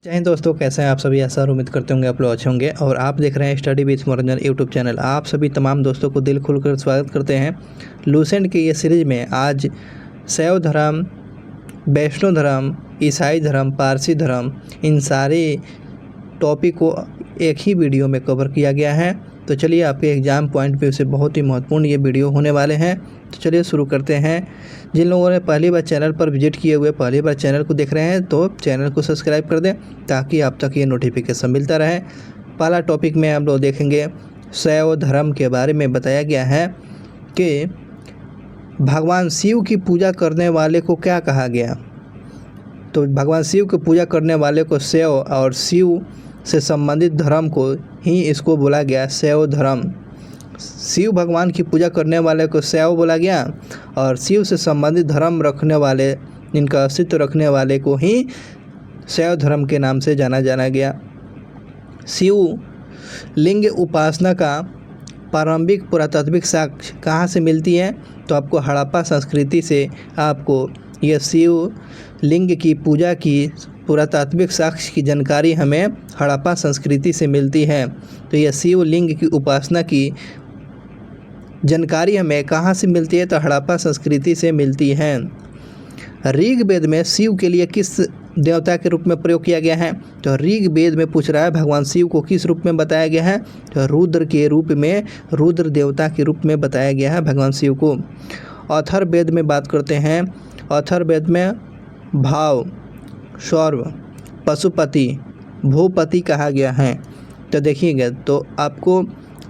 जय हिंद दोस्तों, कैसे हैं आप सभी। ऐसा उम्मीद करते होंगे आप लोग अच्छे होंगे और आप देख रहे हैं स्टडी विथ मनोरंजन यूट्यूब चैनल। आप सभी तमाम दोस्तों को दिल खुलकर स्वागत करते हैं। लूसेंट की ये सीरीज में आज शैव धर्म, वैष्णव धर्म, ईसाई धर्म, पारसी धर्म, इन सारे टॉपिक को एक ही वीडियो में कवर किया गया है। तो चलिए, आपके एग्ज़ाम पॉइंट व्यू से बहुत ही महत्वपूर्ण ये वीडियो होने वाले हैं। तो चलिए शुरू करते हैं। जिन लोगों ने पहली बार चैनल पर विजिट किए हुए, पहली बार चैनल को देख रहे हैं, तो चैनल को सब्सक्राइब कर दें ताकि आप तक ये नोटिफिकेशन मिलता रहे। पहला टॉपिक में हम लोग देखेंगे, शैव धर्म के बारे में बताया गया है कि भगवान शिव की पूजा करने वाले को क्या कहा गया। तो भगवान शिव की पूजा करने वाले को शैव और शिव से संबंधित धर्म को ही इसको बोला गया शैव धर्म। शिव भगवान की पूजा करने वाले को शैव बोला गया और शिव से संबंधित धर्म रखने वाले, इनका अस्तित्व रखने वाले को ही शैव धर्म के नाम से जाना गया। शिव लिंग उपासना का प्रारंभिक पुरातात्विक साक्ष्य कहाँ से मिलती है, तो आपको हड़प्पा संस्कृति से आपको यह शिव लिंग की पूजा की पुरातात्विक साक्ष्य की जानकारी हमें हड़प्पा संस्कृति से मिलती है। तो यह शिव लिंग की उपासना की जानकारी हमें कहाँ से मिलती है, तो हड़प्पा संस्कृति से मिलती है। ऋग्वेद में शिव के लिए किस देवता के रूप में प्रयोग किया गया है, तो ऋग्वेद में पूछ रहा है भगवान शिव को किस रूप में बताया गया है, तो रुद्र के रूप में, रुद्र देवता के रूप में बताया गया है भगवान शिव को। अथर्ववेद में बात करते हैं। अथर्ववेद में भाव, सौर्व, पशुपति, भूपति कहा गया है। तो देखिएगा, तो आपको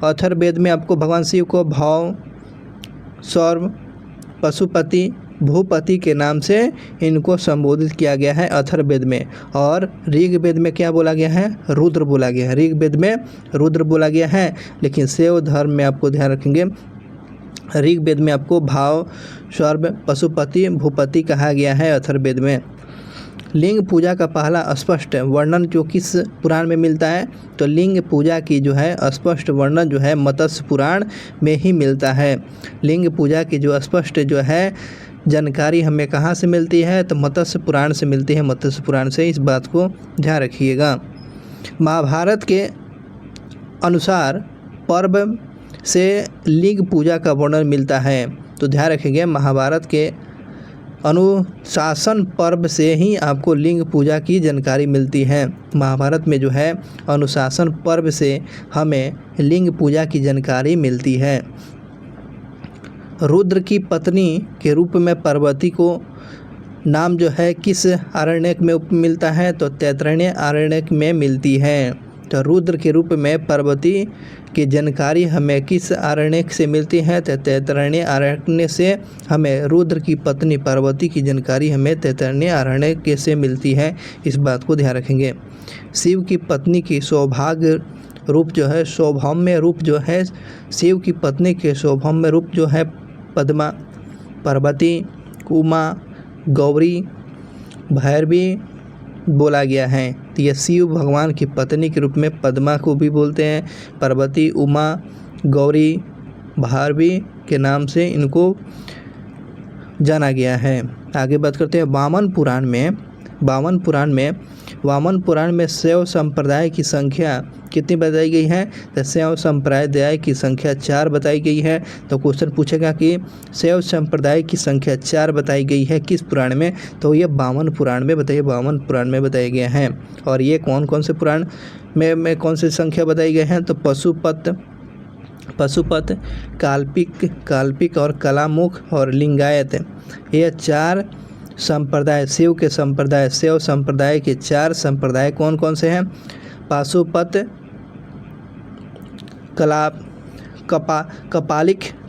अथर्ववेद में आपको भगवान शिव को भाव, सौर्व, पशुपति, भूपति के नाम से इनको संबोधित किया गया है अथर्ववेद में। और ऋग्वेद में क्या बोला गया है, रुद्र बोला गया है। ऋग्वेद में रुद्र बोला गया है, लेकिन शैव धर्म में आपको ध्यान रखेंगे, ऋग्वेद में आपको भाव, सौर्व, पशुपति, भूपति कहा गया है अथर्ववेद में। लिंग पूजा का पहला स्पष्ट वर्णन जो किस पुराण में मिलता है, तो लिंग पूजा की जो है स्पष्ट वर्णन जो है मत्स्य पुराण में ही मिलता है। लिंग पूजा की जो स्पष्ट जो है जानकारी हमें कहाँ से मिलती है, तो मत्स्य पुराण से मिलती है। मत्स्य पुराण से, इस बात को ध्यान रखिएगा। महाभारत के अनुसार पर्व से लिंग पूजा का वर्णन मिलता है। तो ध्यान रखेंगे, महाभारत के अनुशासन पर्व से ही आपको लिंग पूजा की जानकारी मिलती है। महाभारत में जो है अनुशासन पर्व से हमें लिंग पूजा की जानकारी मिलती है। रुद्र की पत्नी के रूप में पार्वती को नाम जो है किस आरण्यक में मिलता है, तो तैत्तिरीय आरण्यक में मिलती है। तो रुद्र के रूप में पार्वती की जानकारी हमें किस आरण्यक से मिलती है, तो तैत्तिरीय आरण्य से हमें रुद्र की पत्नी पार्वती की जानकारी हमें तैत्तिरीय आरण्यक से मिलती है। इस बात को ध्यान रखेंगे। शिव की पत्नी की सौभाग्य रूप जो है, सौभौम्य रूप जो है, शिव की पत्नी के सौभौम्य रूप जो है पद्मा, पार्वती, उमा, गौरी, भैरवी बोला गया है। तो यह शिव भगवान की पत्नी के रूप में पद्मा को भी बोलते हैं, पार्वती, उमा, गौरी, भैरवी के नाम से इनको जाना गया है। आगे बात करते हैं वामन पुराण में शैव संप्रदाय की संख्या कितनी बताई गई है, तो शैव संप्रदाय की संख्या 4 बताई गई है। तो क्वेश्चन पूछेगा कि शैव संप्रदाय की संख्या 4 बताई गई है किस पुराण में, तो ये वामन पुराण में बताइए, वामन पुराण में बताए गए हैं। और ये कौन कौन से पुराण में कौन सी संख्या बताई गई हैं, तो पशुपत, काल्पिक और कलामुख और लिंगायत, ये 4 संप्रदाय शिव के संप्रदाय, शैव संप्रदाय के 4 संप्रदाय कौन कौन से हैं, पाशुपत,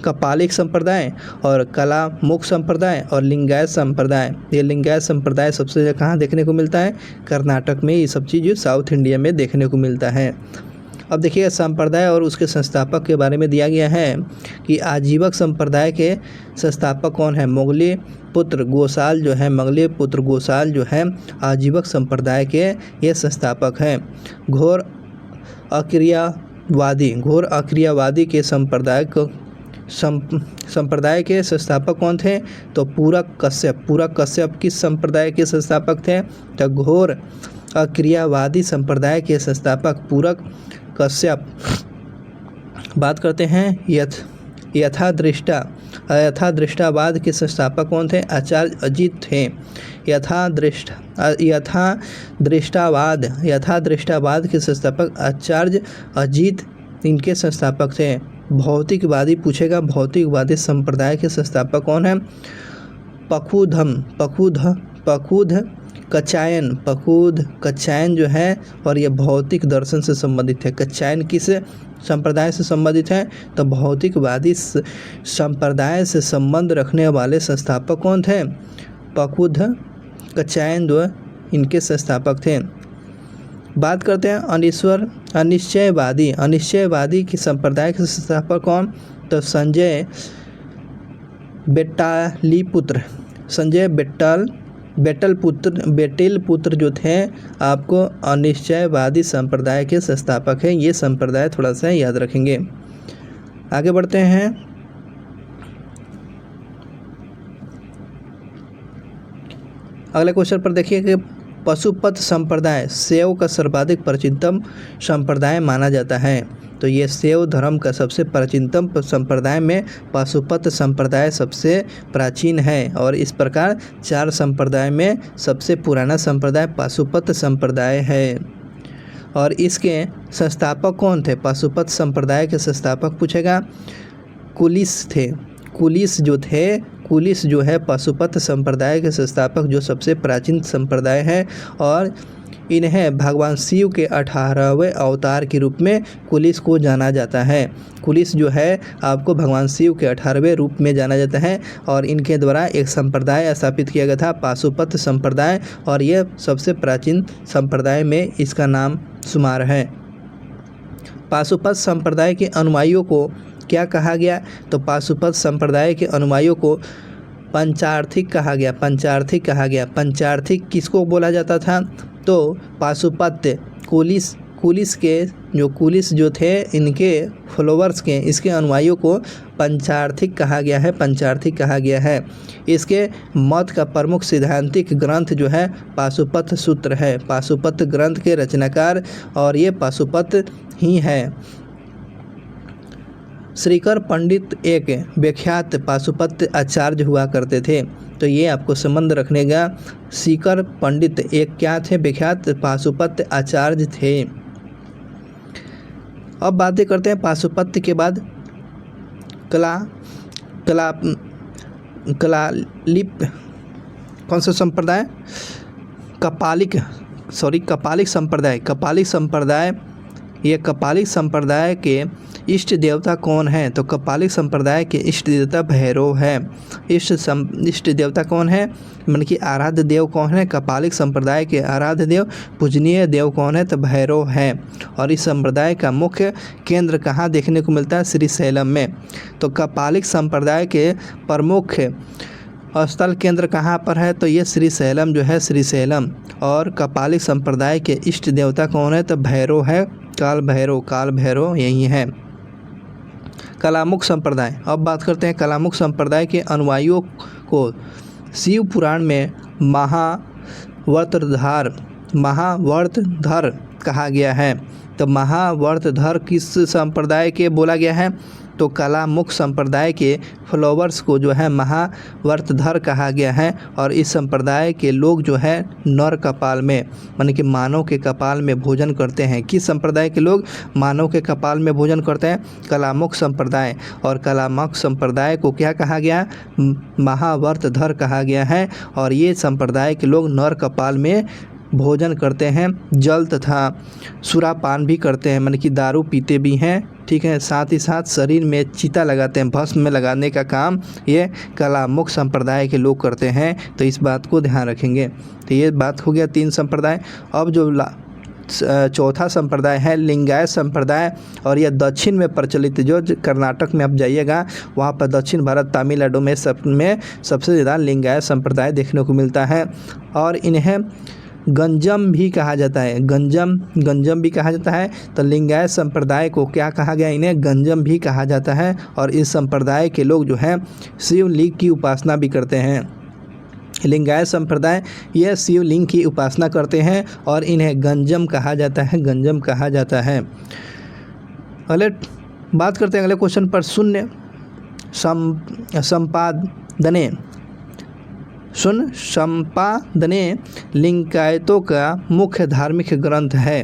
कपालिक संप्रदाय और कलामुख संप्रदाय और लिंगायत संप्रदाय। ये लिंगायत संप्रदाय सबसे ज़्यादा कहाँ देखने को मिलता है, कर्नाटक में। ये सब चीज़ साउथ इंडिया में देखने को मिलता है। अब देखिए, संप्रदाय और उसके संस्थापक के बारे में दिया गया है कि आजीवक संप्रदाय के संस्थापक कौन है, मोगली पुत्र गोसाल जो है आजीवक संप्रदाय के ये संस्थापक हैं। घोर अक्रियावादी के संप्रदाय के संस्थापक कौन थे, तो पूरक कश्यप किस संप्रदाय के संस्थापक थे, तो घोर अक्रियावादी संप्रदाय के संस्थापक पूरक कश्यप। बात करते हैं यथादृष्टावाद के संस्थापक कौन थे? आचार्य अजीत थे। यथादृष्टावाद के संस्थापक आचार्य अजीत इनके संस्थापक थे। भौतिकवादी पूछेगा, भौतिकवादी संप्रदाय के संस्थापक कौन है? पकुध कचायन जो है, और ये भौतिक दर्शन से संबंधित है। कचायन किस संप्रदाय से संबंधित है? तो भौतिकवादी संप्रदाय से संबंध रखने वाले संस्थापक कौन थे? पकुध कचायन जो इनके संस्थापक थे। बात करते हैं अनिश्चयवादी की संप्रदाय के संस्थापक कौन? तो संजय बेटलपुत्र जो थे आपको अनिश्चयवादी संप्रदाय के संस्थापक हैं। ये संप्रदाय थोड़ा सा याद रखेंगे। आगे बढ़ते हैं। अगले क्वेश्चन पर देखिए कि पशुपत संप्रदाय शैव का सर्वाधिक प्राचीनतम संप्रदाय माना जाता है। तो ये शैव धर्म का सबसे प्राचीनतम संप्रदाय में पाशुपत संप्रदाय सबसे प्राचीन है। और इस प्रकार 4 संप्रदाय में सबसे पुराना संप्रदाय पाशुपत संप्रदाय है। और इसके संस्थापक कौन थे? पाशुपत संप्रदाय के संस्थापक पूछेगा, कुलिस थे। कुलिस जो है पाशुपत संप्रदाय के संस्थापक जो सबसे प्राचीन संप्रदाय है। और इन्हें भगवान शिव के 18वें अवतार के रूप में कुलिस को जाना जाता है। कुलिस जो है आपको भगवान शिव के 18वें रूप में जाना जाता है। और इनके द्वारा एक संप्रदाय स्थापित किया गया था, पाशुपत संप्रदाय, और यह सबसे प्राचीन संप्रदाय में इसका नाम शुमार है। पाशुपत संप्रदाय के अनुयायियों को क्या कहा गया? तो पाशुपत संप्रदाय के अनुयायियों को पंचार्थिक कहा गया। पंचार्थिक किसको बोला जाता था? तो पाशुपत कुलिस जो थे इनके फॉलोवर्स के, इसके अनुयायियों को पंचार्थिक कहा गया है। इसके मत का प्रमुख सिद्धांतिक ग्रंथ जो है पाशुपत सूत्र है। पाशुपत ग्रंथ के रचनाकार और ये पाशुपत ही है। श्रीकर पंडित एक विख्यात पाशुपत आचार्य हुआ करते थे। तो ये आपको संबंध रखने का, श्रीकर पंडित एक क्या थे? विख्यात पाशुपत आचार्य थे। अब बातें करते हैं पाशुपत के बाद कलालिप कौन सा संप्रदाय? कपालिक संप्रदाय। ये कपालिक संप्रदाय के इष्ट देवता कौन है? तो कपालिक संप्रदाय के इष्ट देवता भैरव है। इष्ट देवता कौन है? मन की आराध्य देव कौन है? कपालिक संप्रदाय के आराध्य देव पूजनीय देव कौन है? तो भैरव है। और इस संप्रदाय का मुख्य केंद्र कहाँ देखने को मिलता है? श्रीशैलम में। तो कपालिक संप्रदाय के प्रमुख स्थल केंद्र कहाँ पर है? तो ये श्रीशैलम जो है, श्रीशैलम। और कपालिक संप्रदाय के इष्ट देवता कौन है? तो भैरव है, काल भैरव यही है। कलामुख संप्रदाय। अब बात करते हैं कलामुख संप्रदाय के अनुयायियों को शिव पुराण में महावर्तधर कहा गया है। तो महावर्तधर किस संप्रदाय के बोला गया है? तो कलामुख संप्रदाय के फॉलोवर्स को जो है महावर्तधर कहा गया है। और इस संप्रदाय के लोग जो है नर कपाल में, माने कि मानव के कपाल में भोजन करते हैं। किस संप्रदाय के लोग मानव के कपाल में भोजन करते हैं? कलामुख संप्रदाय। और कलामुख संप्रदाय को क्या कहा गया? महावर्तधर कहा गया है। और ये संप्रदाय के लोग नर कपाल में भोजन करते हैं, जल तथा सुरापान भी करते हैं, माने कि दारू पीते भी हैं। ठीक है, साथ ही साथ शरीर में चिता लगाते हैं, भस्म में लगाने का काम ये कलामुख संप्रदाय के लोग करते हैं। तो इस बात को ध्यान रखेंगे। तो ये बात हो गया 3 संप्रदाय। अब जो चौथा संप्रदाय है लिंगायत संप्रदाय। और यह दक्षिण में प्रचलित, जो कर्नाटक में आप जाइएगा वहाँ पर दक्षिण भारत तमिलनाडु में सबसे ज़्यादा लिंगायत संप्रदाय देखने को मिलता है। और इन्हें गंजम भी कहा जाता है। गंजम भी कहा जाता है। तो लिंगायत संप्रदाय को क्या कहा गया? इन्हें गंजम भी कहा जाता है। और इस संप्रदाय के लोग जो हैं शिवलिंग की उपासना भी करते हैं। लिंगायत संप्रदाय यह शिवलिंग की उपासना करते हैं और इन्हें गंजम कहा जाता है, गंजम कहा जाता है। अगले बात करते हैं अगले क्वेश्चन पर। शून्य संपादने लिंगायतों का मुख्य धार्मिक ग्रंथ है।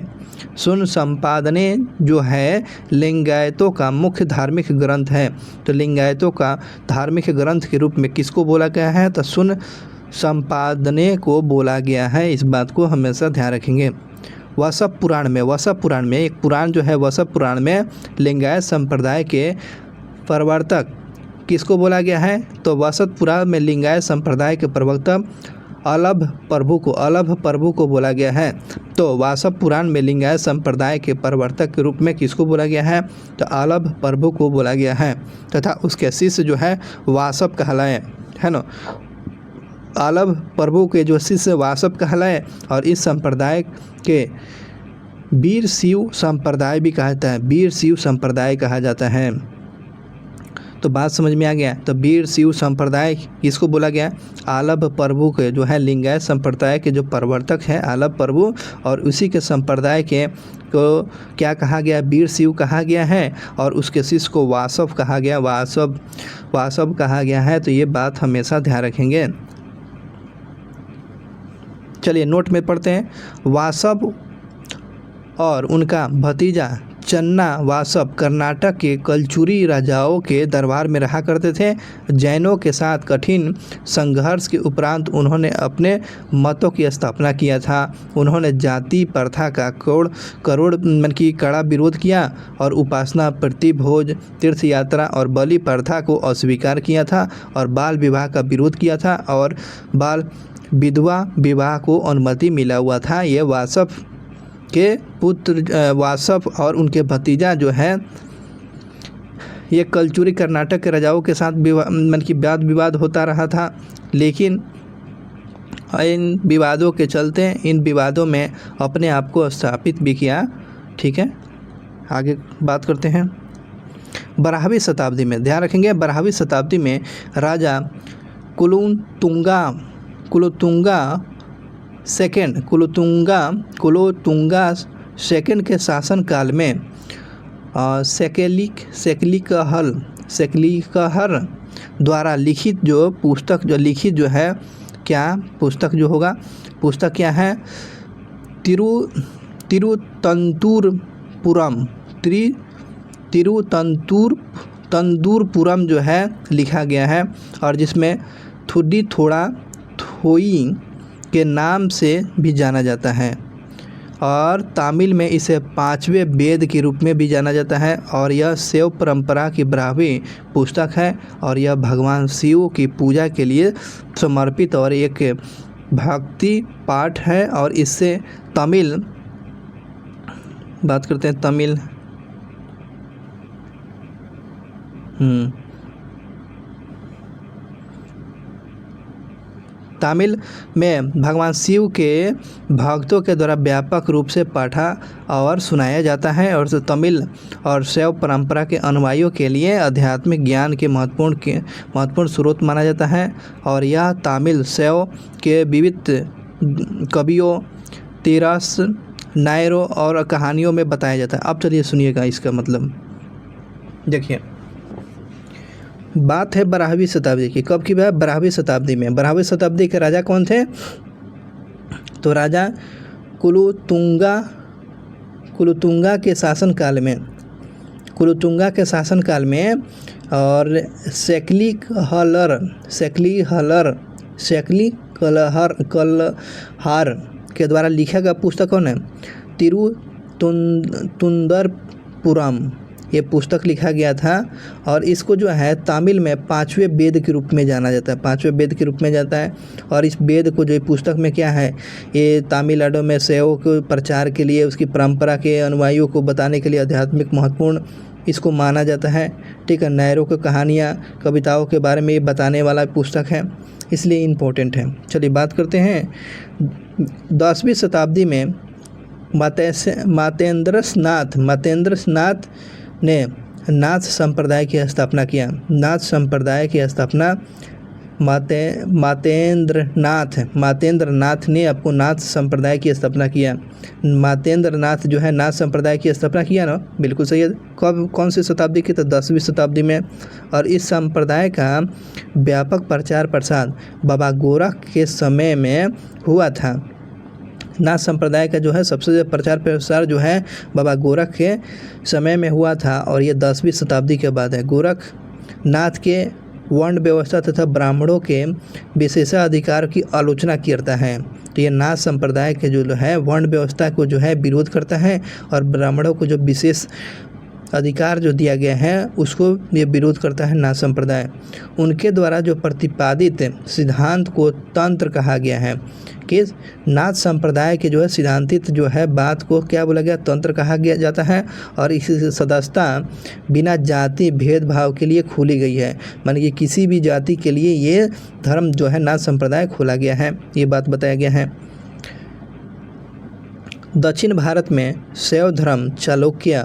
शून्य संपादने जो है लिंगायतों का मुख्य धार्मिक ग्रंथ है। तो लिंगायतों का धार्मिक ग्रंथ के रूप में किसको बोला गया है? तो शून्य संपादने को बोला गया है। इस बात को हमेशा ध्यान रखेंगे। वसव पुराण में एक पुराण जो है वसव पुराण में लिंगायत संप्रदाय के प्रवर्तक किसको बोला गया है? तो वसव पुराण में लिंगायत संप्रदाय के प्रवक्ता अल्लभ प्रभु को बोला गया है। तो वासव पुराण में लिंगायत संप्रदाय के प्रवर्तक के रूप में किसको बोला गया है? तो अल्लभ प्रभु को बोला गया है तथा उसके शिष्य जो है वासव कहलाए, है ना। अल्लभ प्रभु के जो शिष्य वासव कहलाए और इस संप्रदाय के वीर शिव संप्रदाय भी कहा जाता है, वीर शिव संप्रदाय कहा जाता है। तो बात समझ में आ गया। तो वीर शिव संप्रदाय किसको बोला गया? अल्लभ प्रभु के जो है लिंगायत संप्रदाय के जो प्रवर्तक हैं अल्लभ प्रभु, और उसी के संप्रदाय के को क्या कहा गया? वीर शिव कहा गया है और उसके शिष्य को वासव कहा गया, वासव कहा गया है। तो ये बात हमेशा ध्यान रखेंगे। चलिए नोट में पढ़ते हैं। वासव और उनका भतीजा चन्ना वासव कर्नाटक के कलचुरी राजाओं के दरबार में रहा करते थे। जैनों के साथ कठिन संघर्ष के उपरांत उन्होंने अपने मतों की स्थापना किया था। उन्होंने जाति प्रथा का कड़ा विरोध किया और उपासना, प्रतिभोज, तीर्थ यात्रा और बलि प्रथा को अस्वीकार किया था और बाल विवाह का विरोध किया था और बाल विधवा विवाह को अनुमति मिला हुआ था। ये वासव के पुत्र वासव और उनके भतीजा जो है ये कलचुरी कर्नाटक के राजाओं के साथ वाद विवाद होता रहा था, लेकिन इन विवादों के चलते इन विवादों में अपने आप को स्थापित भी किया। ठीक है, आगे बात करते हैं। 12वीं शताब्दी में ध्यान रखेंगे, 12वीं शताब्दी में राजा कुलोतुंगा सेकंड के शासनकाल में सेकलिकहर द्वारा लिखित जो पुस्तक जो है क्या पुस्तक जो होगा, पुस्तक क्या है? तिरुतंतुरपुरम जो है लिखा गया है और जिसमें थोई के नाम से भी जाना जाता है और तमिल में इसे 5वें वेद के रूप में भी जाना जाता है। और यह शैव परंपरा की 12वीं पुस्तक है और यह भगवान शिव की पूजा के लिए समर्पित और एक भक्ति पाठ है। और इससे तमिल बात करते हैं, तमिल में भगवान शिव के भक्तों के द्वारा व्यापक रूप से पढ़ा और सुनाया जाता है और तमिल और शैव परंपरा के अनुयायियों के लिए आध्यात्मिक ज्ञान के महत्वपूर्ण स्रोत माना जाता है। और यह तमिल शैव के विविध कवियों, तिरस, नायरों और कहानियों में बताया जाता है। अब चलिए सुनिएगा इसका मतलब। देखिए बात है 12वीं शताब्दी की। कब की बात? 12वीं शताब्दी में। 12वीं शताब्दी के राजा कौन थे? तो राजा कुलोतुंगा के शासनकाल में और कलहर के द्वारा लिखा गया पुस्तक कौन है? तिरुतुंदरपुरम ये पुस्तक लिखा गया था और इसको जो है तमिल में 5वें वेद के रूप में जाना जाता है, 5वें वेद के रूप में जाता है। और इस वेद को जो पुस्तक में क्या है, ये तमिलनाडु में शैव के प्रचार के लिए, उसकी परंपरा के अनुयायियों को बताने के लिए आध्यात्मिक महत्वपूर्ण इसको माना जाता है। ठीक है, नायरों की कहानियाँ, कविताओं के बारे में ये बताने वाला पुस्तक है, इसलिए इम्पोर्टेंट है। चलिए बात करते हैं 10वीं शताब्दी में मातेंद्रनाथ ने नाथ संप्रदाय की स्थापना किया। नाथ संप्रदाय की स्थापना मातेंद्र नाथ ने आपको नाथ संप्रदाय की स्थापना किया। मातेंद्र नाथ जो है नाथ संप्रदाय की स्थापना किया ना, बिल्कुल सही है। कब, कौन सी शताब्दी की? तो 10वीं शताब्दी में। और इस संप्रदाय का व्यापक प्रचार प्रसार बाबा गोरख के समय में हुआ था। नाथ संप्रदाय का जो है सबसे ज़्यादा प्रचार प्रसार जो है बाबा गोरख के समय में हुआ था, और ये 10वीं शताब्दी के बाद है। गोरख नाथ के वर्ण व्यवस्था तथा ब्राह्मणों के विशेषाधिकार की आलोचना करता है। तो ये नाथ संप्रदाय के जो है वर्ण व्यवस्था को जो है विरोध करता है, और ब्राह्मणों को जो विशेष अधिकार जो दिया गया है उसको ये विरोध करता है नाथ संप्रदाय। उनके द्वारा जो प्रतिपादित सिद्धांत को तंत्र कहा गया है, कि नाथ संप्रदाय के जो है सिद्धांतित जो है बात को क्या बोला गया? तंत्र कहा गया जाता है। और इस सदस्यता बिना जाति भेदभाव के लिए खोली गई है, माने कि किसी भी जाति के लिए ये धर्म जो है नाथ संप्रदाय खोला गया है, ये बात बताया गया है। दक्षिण भारत में शैव धर्म चालुक्य,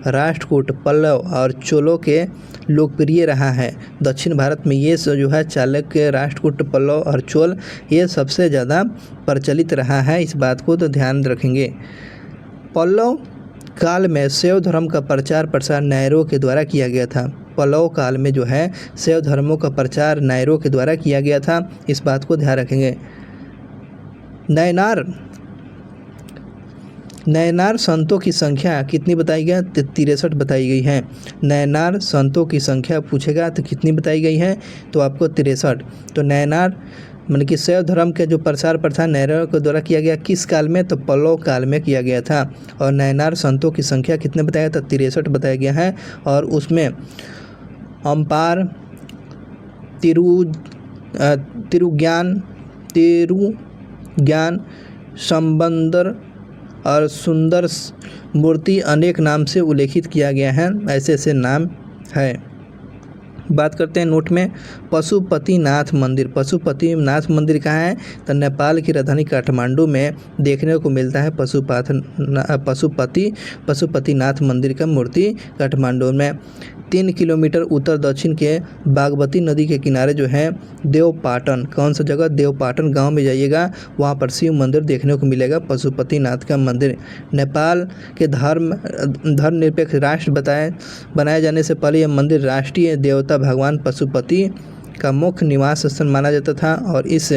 राष्ट्रकूट, पल्लव और चोलों के लोकप्रिय रहा है। दक्षिण भारत में ये जो है चालुक्य, राष्ट्रकूट, पल्लव और चोल ये सबसे ज़्यादा प्रचलित रहा है, इस बात को तो ध्यान रखेंगे। पल्लव काल में शैव धर्म का प्रचार प्रसार नायरों के द्वारा किया गया था। पल्लव काल में जो है शैव धर्मों का प्रचार नायरों के द्वारा किया गया था, इस बात को ध्यान रखेंगे। नयनार संतों की संख्या कितनी बताई गई? 63 बताई गई है। नयनार संतों की संख्या पूछेगा तो कितनी बताई गई है? तो आपको 63। तो नयनार मतलब कि शैव धर्म के जो प्रसार प्रसार नायरों के द्वारा किया गया किस काल में? तो पल्लव काल में किया गया था। और नयनार संतों की संख्या कितने बताया? तो 63 बताया गया है। और उसमें अम्पार, तिरुज्ञान, संबंदर और सुंदर मूर्ति अनेक नाम से उल्लेखित किया गया है, ऐसे ऐसे नाम है। बात करते हैं नोट में पशुपतिनाथ मंदिर। पशुपतिनाथ मंदिर कहाँ है? तो नेपाल की राजधानी काठमांडू में देखने को मिलता है पशुपतिनाथ मंदिर का मूर्ति काठमांडू में। 3 किलोमीटर उत्तर दक्षिण के बागमती नदी के किनारे जो है देवपाटन, कौन सा जगह? देवपाटन गांव में जाइएगा, वहां पर शिव मंदिर देखने को मिलेगा, पशुपतिनाथ का मंदिर। नेपाल के धर्मनिरपेक्ष राष्ट्र बनाए जाने से पहले यह मंदिर राष्ट्रीय देवता भगवान पशुपति का मुख्य निवास स्थल माना जाता था। और इस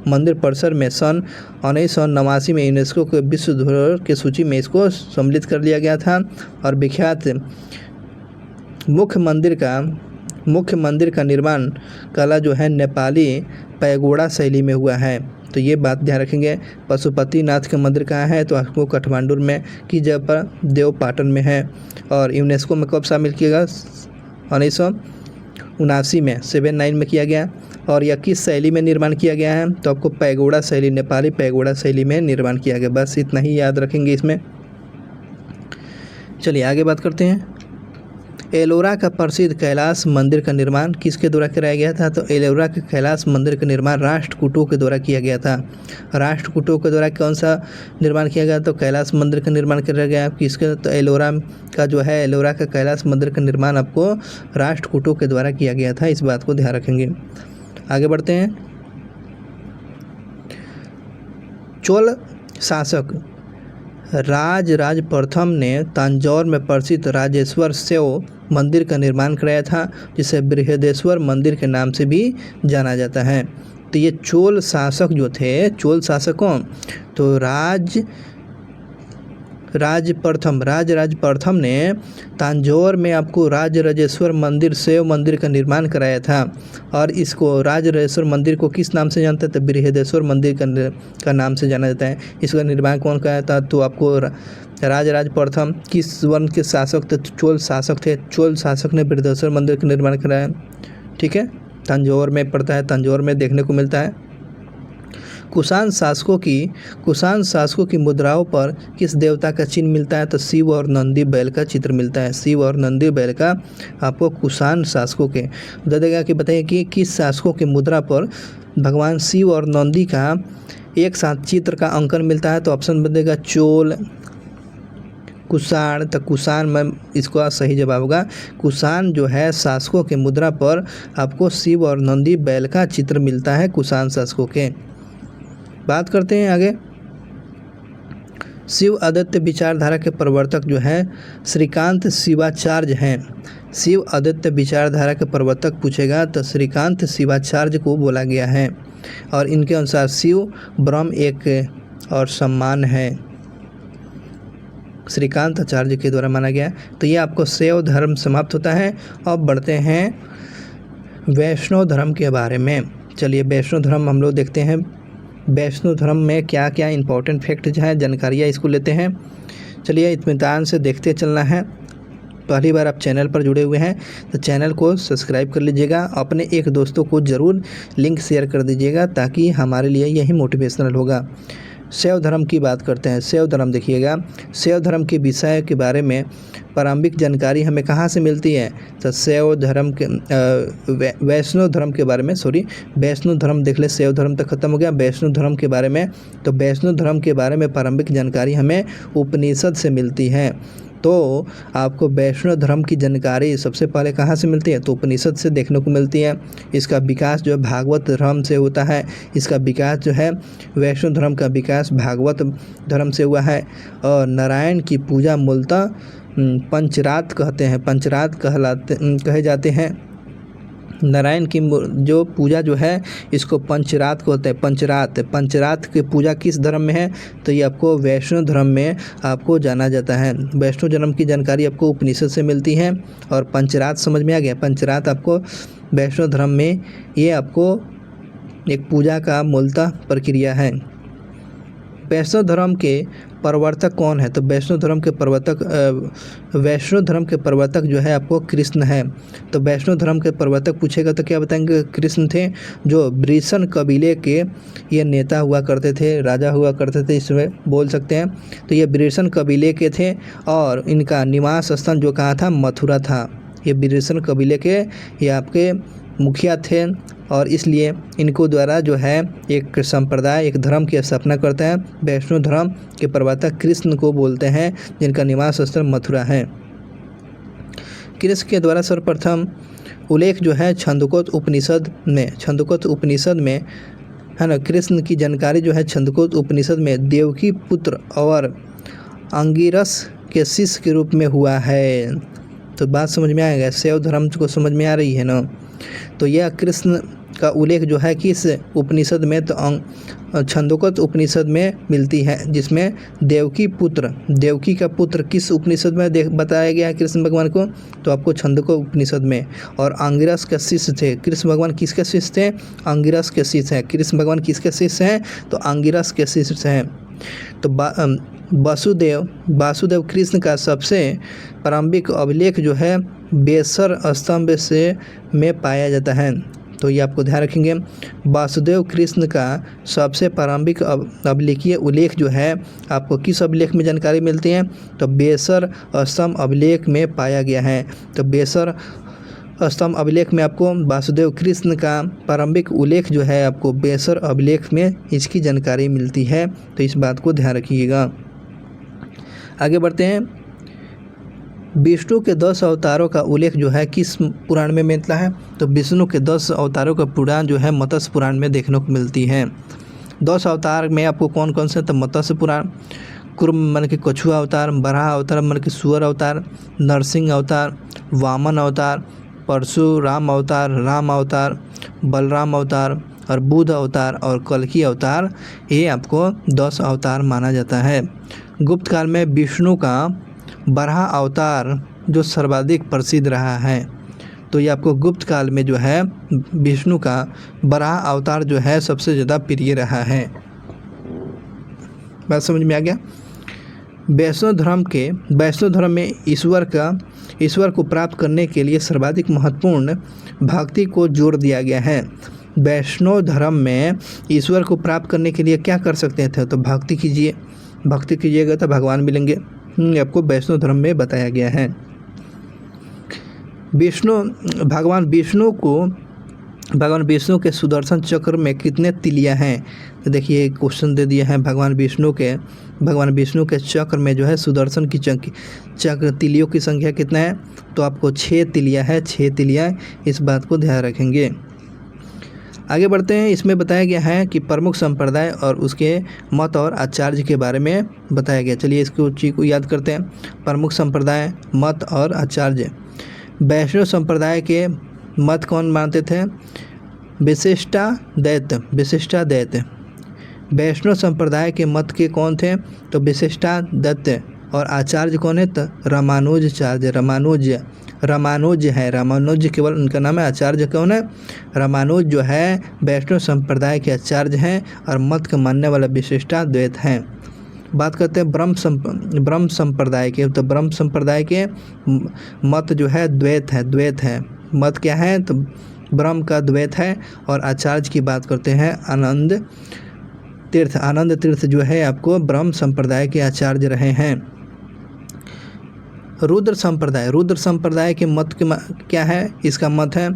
मंदिर परिसर में सन 1989 में यूनेस्को के विश्व धरोहर की सूची में इसको सम्मिलित कर लिया गया था। और विख्यात मुख्य मंदिर का निर्माण कला जो है नेपाली पैगोडा शैली में हुआ है। तो ये बात ध्यान रखेंगे। पशुपतिनाथ का मंदिर कहाँ है? तो आपको काठमांडू में की जगह पर देवपाटन में है। और यूनेस्को में कब शामिल किया गया? 1979 में 79 में किया गया। और यह किस शैली में निर्माण किया गया है? तो आपको पैगोडा शैली, नेपाली पैगोडा शैली में निर्माण किया गया। बस इतना ही याद रखेंगे इसमें। चलिए आगे बात करते हैं। एलोरा का प्रसिद्ध कैलाश मंदिर का निर्माण किसके द्वारा कराया गया था? तो एलोरा के कैलाश मंदिर का निर्माण राष्ट्रकूटों के द्वारा किया गया था। राष्ट्रकूटों के द्वारा कौन सा निर्माण किया गया? तो कैलाश मंदिर का निर्माण कराया गया किसके? तो एलोरा का जो है एलोरा का कैलाश मंदिर का निर्माण आपको राष्ट्रकूटों के द्वारा किया गया था, इस बात को ध्यान रखेंगे। आगे बढ़ते हैं। चोल शासक राज प्रथम ने तंजौर में प्रसिद्ध राजेश्वर शैव मंदिर का निर्माण कराया था, जिसे बृहदेश्वर मंदिर के नाम से भी जाना जाता है। तो ये चोल शासक जो थे, चोल शासकों, तो राज प्रथम ने तंजौर में आपको राजेश्वर मंदिर शैव मंदिर का निर्माण कराया था। और इसको राजेश्वर मंदिर को किस नाम से जानते हैं? तो बृहदेश्वर मंदिर का नाम से जाना जाता है। इसका निर्माण कौन कराया था? तो आपको राज प्रथम किस वर्ण के शासक थे? चोल शासक थे। चोल शासक ने बृहदेश्वर मंदिर का निर्माण कराया। ठीक है, तंजौर में पड़ता है, तंजौर में देखने को मिलता है। कुषाण शासकों की मुद्राओं पर किस देवता का चिन्ह मिलता है? तो शिव और नंदी बैल का चित्र मिलता है। शिव और नंदी बैल का आपको कुषाण शासकों के बता देगा कि बताइए कि किस शासकों की मुद्रा पर भगवान शिव और नंदी का एक साथ चित्र का अंकन मिलता है? तो ऑप्शन बनेगा चोल, कुषाण, तो कुषाण में इसका सही जवाब होगा कुषाण जो है शासकों के मुद्रा पर आपको शिव और नंदी बैल का चित्र मिलता है कुषाण शासकों के। बात करते हैं आगे। शिव आदित्य विचारधारा के प्रवर्तक जो है श्रीकांत शिवाचार्य हैं। शिव आदित्य विचारधारा के प्रवर्तक पूछेगा तो श्रीकांत शिवाचार्य को बोला गया है और इनके अनुसार शिव ब्रह्म एक और सम्मान है, श्रीकांत आचार्य के द्वारा माना गया। तो ये आपको शैव धर्म समाप्त होता है। अब बढ़ते हैं वैष्णव धर्म के बारे में। चलिए वैष्णव धर्म हम लोग देखते हैं। वैष्णव धर्म में क्या क्या इंपॉर्टेंट फैक्ट जो है जानकारियाँ इसको लेते हैं। चलिए इत्मीनान से देखते चलना है। पहली बार आप चैनल पर जुड़े हुए हैं तो चैनल को सब्सक्राइब कर लीजिएगा, अपने एक दोस्तों को ज़रूर लिंक शेयर कर दीजिएगा ताकि हमारे लिए यही मोटिवेशनल होगा। शैव धर्म की बात करते हैं। शैव धर्म देखिएगा, शैव धर्म के विषय के बारे में प्रारंभिक जानकारी हमें कहाँ से मिलती है तो शैव धर्म के वैष्णव धर्म के बारे में वैष्णव धर्म देख ले, शैव धर्म तक खत्म हो गया। वैष्णव धर्म के बारे में, तो वैष्णव धर्म के बारे में प्रारंभिक जानकारी हमें उपनिषद से मिलती है। तो आपको वैष्णव धर्म की जानकारी सबसे पहले कहाँ से मिलती है तो उपनिषद से देखने को मिलती है। इसका विकास जो है भागवत धर्म से होता है। इसका विकास जो है वैष्णव धर्म का विकास भागवत धर्म से हुआ है। और नारायण की पूजा मूलतः पंचरात कहते हैं, पंचरात कहे जाते हैं। नारायण की जो पूजा जो है इसको पंचरात को होता है। पंचरात की पूजा किस धर्म में है तो ये आपको वैष्णव धर्म में आपको जाना जाता है। वैष्णव धर्म की जानकारी आपको उपनिषद से मिलती है और पंचरात समझ में आ गया। पंचरात आपको वैष्णव धर्म में ये आपको एक पूजा का मूलतः प्रक्रिया है। वैष्णव धर्म के प्रवर्तक कौन है तो वैष्णव धर्म के प्रवर्तक जो है आपको कृष्ण है। तो वैष्णव धर्म के प्रवर्तक पूछेगा तो क्या बताएंगे कृष्ण थे, जो वृषण कबीले के ये नेता हुआ करते थे, राजा हुआ करते थे, इसमें बोल सकते हैं। तो ये वृषण कबीले के थे और इनका निवास स्थान जो कहाँ था मथुरा था। ये वृषण कबीले के ये आपके मुखिया थे और इसलिए इनको द्वारा जो है एक संप्रदाय एक धर्म की स्थापना करते हैं। वैष्णव धर्म के प्रवर्तक कृष्ण को बोलते हैं जिनका निवास स्थल मथुरा है। कृष्ण के द्वारा सर्वप्रथम उल्लेख जो है छंदोकोत उपनिषद में है ना। कृष्ण की जानकारी जो है छंदोकोत उपनिषद में देवकी पुत्र और अंगिरस के शिष्य के रूप में हुआ है। तो बात समझ में आएगा, शैव धर्म को समझ में आ रही है ना। तो यह कृष्ण का उल्लेख जो है किस उपनिषद में तो छंदोकोत उपनिषद में मिलती है, जिसमें देवकी का पुत्र किस उपनिषद में बताया गया है कृष्ण भगवान को तो आपको छंदोकोत उपनिषद में। और अंगिरस के शिष्य थे। कृष्ण भगवान किसके शिष्य थे अंगिरस के शिष्य हैं। कृष्ण भगवान किसके शिष्य हैं तो अंगिरस के शिष्य हैं। तो वासुदेव कृष्ण का सबसे प्रारंभिक अभिलेख जो है बेसर स्तंभ में पाया जाता है। तो ये आपको ध्यान रखेंगे। वासुदेव कृष्ण का सबसे प्रारंभिक अभिलेखीय उल्लेख जो है आपको किस अभिलेख में जानकारी मिलती है तो बेसर स्तंभ अभिलेख में पाया गया है। तो बेसर स्तंभ अभिलेख में आपको वासुदेव कृष्ण का प्रारंभिक उल्लेख जो है आपको बेसर अभिलेख में इसकी जानकारी मिलती है। तो इस बात को ध्यान रखिएगा। आगे बढ़ते हैं। विष्णु के 10 अवतारों का उल्लेख जो है किस पुराण में मिलता है तो विष्णु के 10 अवतारों का पुराण जो है मत्स्य पुराण में देखने को मिलती है। 10 अवतार में आपको कौन कौन से तो मत्स्य पुराण, कुर्म मन के कछुआ अवतार, बराह अवतार मन के सुअर अवतार, नरसिंह अवतार, वामन अवतार, परशुराम अवतार, राम अवतार, बलराम अवतार और बुद्ध अवतार और कल्कि अवतार, ये आपको 10 अवतार माना जाता है। गुप्त काल में विष्णु का बराह अवतार जो सर्वाधिक प्रसिद्ध रहा है। तो ये आपको गुप्त काल में जो है विष्णु का बराह अवतार जो है सबसे ज़्यादा प्रिय रहा है। बात समझ में आ गया। वैष्णव धर्म में ईश्वर को प्राप्त करने के लिए सर्वाधिक महत्वपूर्ण भक्ति को जोर दिया गया है। वैष्णव धर्म में ईश्वर को प्राप्त करने के लिए क्या कर सकते थे तो भक्ति कीजिएगा तो भगवान मिलेंगे। आपको वैष्णव धर्म में बताया गया है। भगवान विष्णु के सुदर्शन चक्र में कितने तिलियां हैं तो देखिए क्वेश्चन दे दिया है। भगवान विष्णु के भगवान विष्णु के चक्र में जो है सुदर्शन की चक्र तिलियों की संख्या कितना है, तो आपको 6 तिलियाँ है, 6 तिलियाँ, इस बात को ध्यान रखेंगे। आगे बढ़ते हैं। इसमें बताया गया है कि प्रमुख संप्रदाय और उसके मत और आचार्य के बारे में बताया गया। चलिए इसको चीज़ को याद करते हैं। प्रमुख संप्रदाय, मत और आचार्य। वैष्णव संप्रदाय के मत कौन मानते थे? विशिष्टाद्वैत, विशिष्टाद्वैत। वैष्णव संप्रदाय के मत के कौन थे? तो विशिष्टाद्वैत। और आचार्य कौन है? तो रामानुजाचार्य, रामानुज है, रामानुज केवल उनका नाम है। आचार्य कौन है? रामानुज जो है वैष्णव संप्रदाय के आचार्य हैं और मत के मानने वाला विशिष्टाद्वैत हैं। बात करते हैं ब्रह्म संप्रदाय के। तो ब्रह्म संप्रदाय के मत जो है द्वैत है, द्वैत है। मत क्या है? तो ब्रह्म का द्वैत है। और आचार्य की बात करते हैं आनंद तीर्थ। आनंद तीर्थ जो है आपको ब्रह्म संप्रदाय के आचार्य रहे हैं। रुद्र संप्रदाय, रुद्र संप्रदाय के मत के क्या है? इसका मत है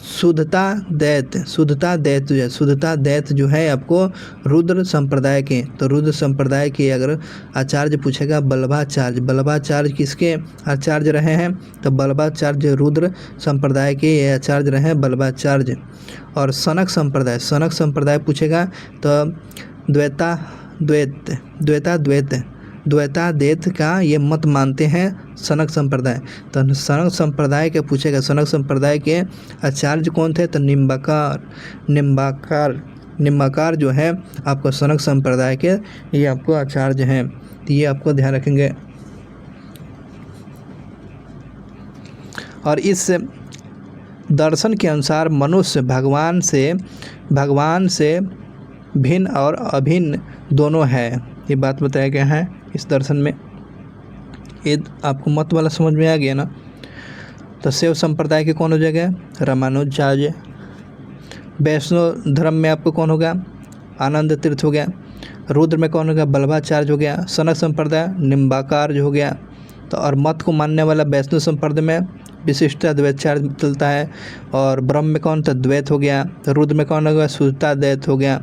शुद्धता दैत, शुद्धता दैत जो है, शुद्धता दैत जो है आपको रुद्र संप्रदाय के। तो रुद्र संप्रदाय के अगर आचार्य पूछेगा बल्लभाचार्य, बल्लभाचार्य किसके आचार्य रहे हैं? तो बल्लभाचार्य रुद्र संप्रदाय के ये आचार्य रहे हैं, बल्लभाचार्य। और सनक संप्रदाय, सनक संप्रदाय पूछेगा तो द्वैताद्वैत का ये मत मानते हैं सनक संप्रदाय। तो सनक संप्रदाय के पूछेगा, सनक संप्रदाय के आचार्य कौन थे? तो निम्बाकार जो है आपको सनक संप्रदाय के ये आपको आचार्य हैं। तो ये आपको ध्यान रखेंगे। और इस दर्शन के अनुसार मनुष्य भगवान से भिन्न और अभिन्न दोनों है, ये बात बताया गया है इस दर्शन में। ये आपको मत वाला समझ में आ गया ना। तो शैव संप्रदाय के कौन हो जाएगा? रामानुजाचार्य। वैष्णव धर्म में आपको कौन होगा? आनंद तीर्थ हो गया। रुद्र में कौन होगा? बल्लभाचार्य हो गया। सनक संप्रदाय निम्बाकार जो हो गया। तो और मत को मानने वाला वैष्णव संप्रदाय में विशिष्टाद्वैताचार्य चलता है। और ब्रह्म में कौन? तो द्वैत हो गया। रुद्र में कौन होगा? शुद्धताद्वैत हो गया।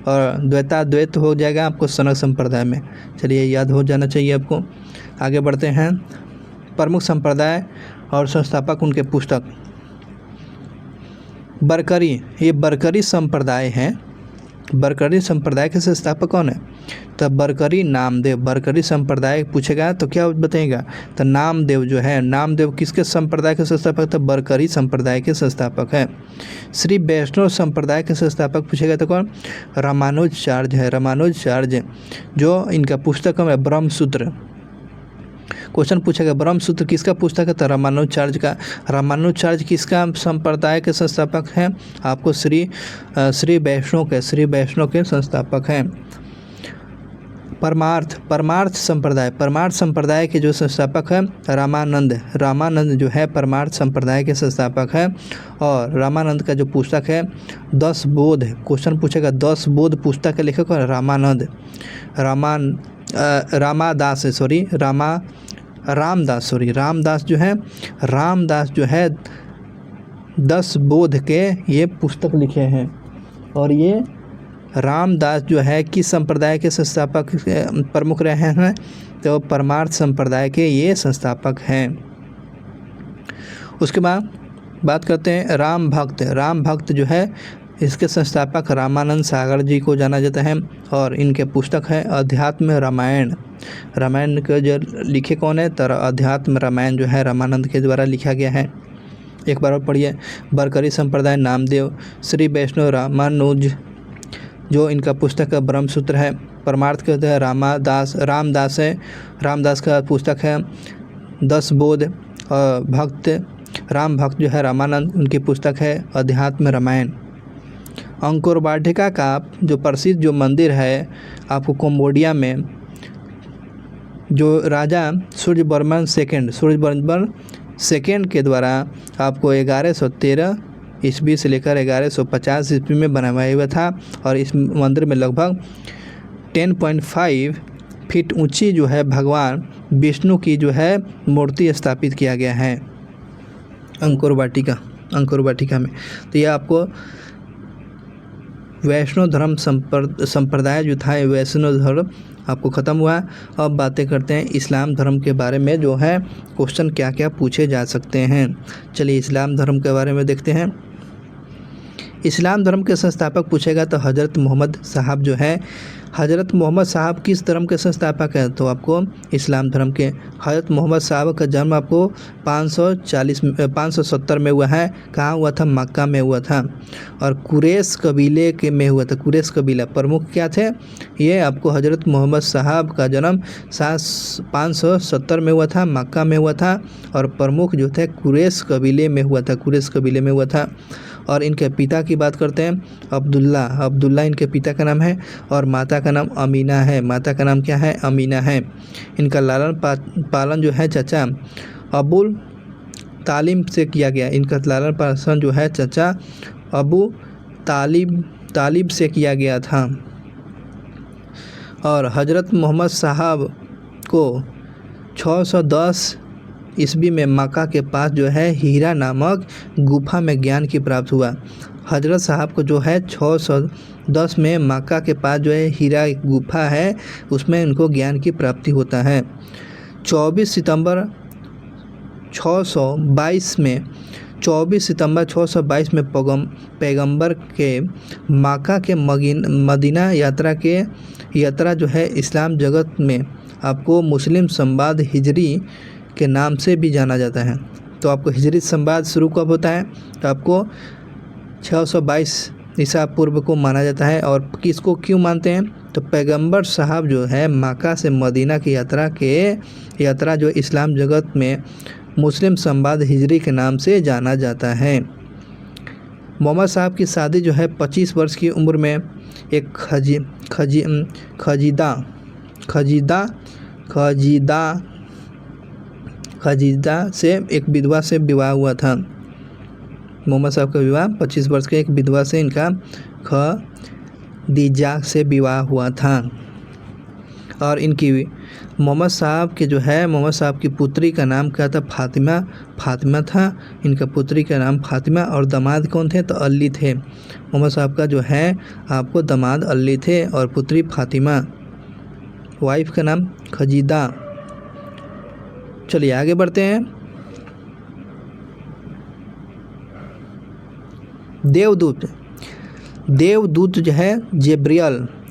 और द्वैताद्वैत हो जाएगा आपको सनक संप्रदाय में। चलिए याद हो जाना चाहिए आपको। आगे बढ़ते हैं। प्रमुख संप्रदाय और संस्थापक, उनके पुस्तक। बरकरी, ये बरकरी संप्रदाय हैं। बरकरी संप्रदाय के संस्थापक कौन है? तो बरकरी नामदेव। बरकरी संप्रदाय पूछेगा तो क्या बताएगा? तो नामदेव जो है, नामदेव किसके संप्रदाय के संस्थापक? तो बरकरी संप्रदाय के संस्थापक है। श्री वैष्णव संप्रदाय के संस्थापक पूछेगा तो कौन? रामानुजाचार्य है, रामानुजाचार्य, जो इनका पुस्तक है ब्रह्मसूत्र। क्वेश्चन पूछेगा ब्रह्मसूत्र किसका पुस्तक है? तो रामानुजाचार्य का। रामानुजाचार्य किसका संप्रदाय के संस्थापक हैं? आपको श्री वैष्णव के संस्थापक हैं। परमार्थ संप्रदाय के जो संस्थापक हैं रामानंद जो है परमार्थ संप्रदाय के संस्थापक है। और रामानंद का जो पुस्तक है 10 बोध। क्वेश्चन पूछेगा 10 बोध पुस्तक के लेखक है रामानंद। रामदास जो है 10 बोध के ये पुस्तक लिखे हैं। और ये रामदास जो है किस संप्रदाय के संस्थापक प्रमुख रहे हैं? तो परमार्थ संप्रदाय के ये संस्थापक हैं। उसके बाद बात करते हैं राम भक्त जो है इसके संस्थापक रामानंद सागर जी को जाना जाता है। और इनके पुस्तक है अध्यात्म रामायण के जो लिखे कौन है? तो अध्यात्म रामायण जो है रामानंद के द्वारा लिखा गया है। एक बार और पढ़िए। बरकरी संप्रदाय नामदेव, श्री वैष्णव रामानुज जो इनका पुस्तक का ब्रह्मसूत्र है। परमार्थ के होते हैं रामदास है, रामदास का पुस्तक है 10 बोध। और राम भक्त जो है रामानंद, उनकी पुस्तक है अध्यात्म रामायण। अंकुर वाटिका का जो प्रसिद्ध जो मंदिर है आपको कंबोडिया में, जो राजा सूर्यवर्मन सेकेंड के द्वारा आपको 1113 ईस्वी से लेकर 1150 ईस्वी में बनाया हुआ था। और इस मंदिर में लगभग 10.5 फीट ऊंची जो है भगवान विष्णु की जो है मूर्ति स्थापित किया गया है अंकुर वाटिका में। तो यह आपको वैष्णव धर्म संप्रदाय जो था, वैष्णव धर्म आपको ख़त्म हुआ। अब बातें करते हैं इस्लाम धर्म के बारे में, जो है क्वेश्चन क्या क्या पूछे जा सकते हैं। चलिए इस्लाम धर्म के बारे में देखते हैं। इस्लाम धर्म के संस्थापक पूछेगा तो हज़रत मोहम्मद साहब जो है, हज़रत मोहम्मद साहब किस धर्म के संस्थापक हैं, तो आपको इस्लाम धर्म के। हज़रत मोहम्मद साहब का जन्म आपको 570 में हुआ है। कहाँ हुआ था? मक्का में हुआ था। और कुरैश कबीले के में हुआ था। कुरैश कबीला प्रमुख क्या थे? ये आपको हज़रत मोहम्मद साहब का जन्म 570 में हुआ था, मक्का में हुआ था। और प्रमुख जो थे कुरैश कबीले में हुआ था, कुरैश कबीले में हुआ था। और इनके पिता की बात करते हैं, अब्दुल्ला इनके पिता का नाम है। और माता का नाम अमीना है। माता का नाम क्या है? अमीना है। इनका लालन पालन जो है चाचा अबुल तालिब से किया गया। इनका लालन पालन जो है चाचा अबू तालिब से किया गया था। और हज़रत मोहम्मद साहब को 610 ईस्वी में मक्का के पास जो है हीरा नामक गुफा में ज्ञान की प्राप्त हुआ। हजरत साहब को जो है 610 में मक्का के पास जो है हीरा गुफा है, उसमें इनको ज्ञान की प्राप्ति होता है। 24 सितंबर 622 में पैगंबर के मक्का के मदीना यात्रा जो है इस्लाम जगत में आपको मुस्लिम संवाद हिजरी के नाम से भी जाना जाता है। तो आपको हिजरी संवाद शुरू कब होता है? तो आपको 622 ईसा पूर्व को माना जाता है। और किसको क्यों मानते हैं? तो पैगंबर साहब जो है मक्का से मदीना की यात्रा जो इस्लाम जगत में मुस्लिम संवाद हिजरी के नाम से जाना जाता है। मोहम्मद साहब की शादी जो है 25 वर्ष की उम्र में एक खजीदा से एक विधवा से विवाह हुआ था। मोहम्मद साहब का विवाह 25 वर्ष के एक विधवा से इनका खदीजा से विवाह हुआ था। और इनकी मोहम्मद साहब की पुत्री का नाम क्या था? फातिमा था। इनका पुत्री का नाम फातिमा। और दामाद कौन थे? तो अली थे। मोहम्मद साहब का जो है आपको दामाद अली थे और पुत्री फातिमा, वाइफ का नाम खजीदा। चलिए आगे बढ़ते हैं। देवदूत जो है